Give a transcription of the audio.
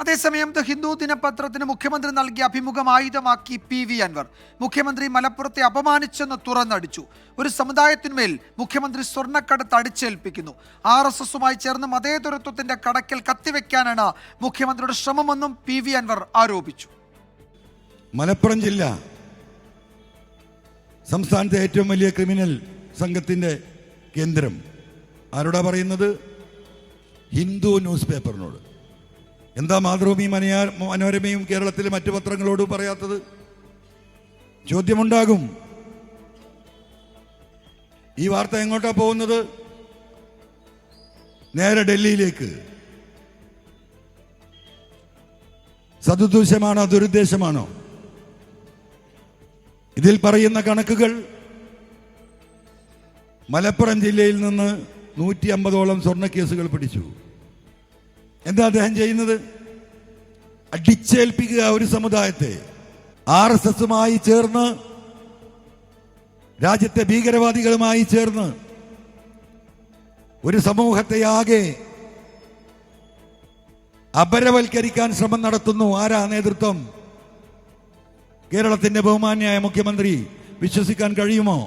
അതേസമയം ദ ഹിന്ദു ദിനപത്രത്തിന് മുഖ്യമന്ത്രി നൽകിയ അഭിമുഖം ആയുധമാക്കി PV അൻവർ. മുഖ്യമന്ത്രി മലപ്പുറത്തെ അപമാനിച്ചെന്ന് തുറന്നടിച്ചു. ഒരു സമുദായത്തിന്മേൽ മുഖ്യമന്ത്രി സ്വർണ്ണക്കടത്ത് അടിച്ചേൽപ്പിക്കുന്നു. RSSുമായി ചേർന്ന് മതേതരത്വത്തിന്റെ കടക്കൽ കത്തിവെക്കാനാണ് മുഖ്യമന്ത്രിയുടെ ശ്രമമെന്നും PV അൻവർ ആരോപിച്ചു. മലപ്പുറം ജില്ല സംസ്ഥാനത്തെ ഏറ്റവും വലിയ ക്രിമിനൽ സംഘത്തിന്റെ കേന്ദ്രം. ആരോടാ പറയുന്നത്? ഹിന്ദു ന്യൂസ് പേപ്പറിനോട്. എന്താ മാതൃഭൂമി മനോരമയും കേരളത്തിലെ മറ്റു പത്രങ്ങളോട് പറയാത്തത്? ചോദ്യമുണ്ടാകും. ഈ വാർത്ത എങ്ങോട്ടാ പോകുന്നത്? നേരെ ഡൽഹിയിലേക്ക്. സദുദ്ദേശമാണോ ദുരുദ്ദേശമാണോ? ഇതിൽ പറയുന്ന കണക്കുകൾ മലപ്പുറം ജില്ലയിൽ നിന്ന് 150ഓളം സ്വർണ്ണ കേസുകൾ പിടിച്ചു. എന്താ അദ്ദേഹം ചെയ്യുന്നത്? അടിച്ചേൽപ്പിക്കുക ഒരു സമുദായത്തെ. RSSുമായി ചേർന്ന്, രാജ്യത്തെ ഭീകരവാദികളുമായി ചേർന്ന് ഒരു സമൂഹത്തെ ആകെ അപരവൽക്കരിക്കാൻ ശ്രമം നടത്തുന്നു. ആരാ നേതൃത്വം? കേരളത്തിന്റെ ബഹുമാന്യായ മുഖ്യമന്ത്രി. വിശ്വസിക്കാൻ കഴിയുമോ?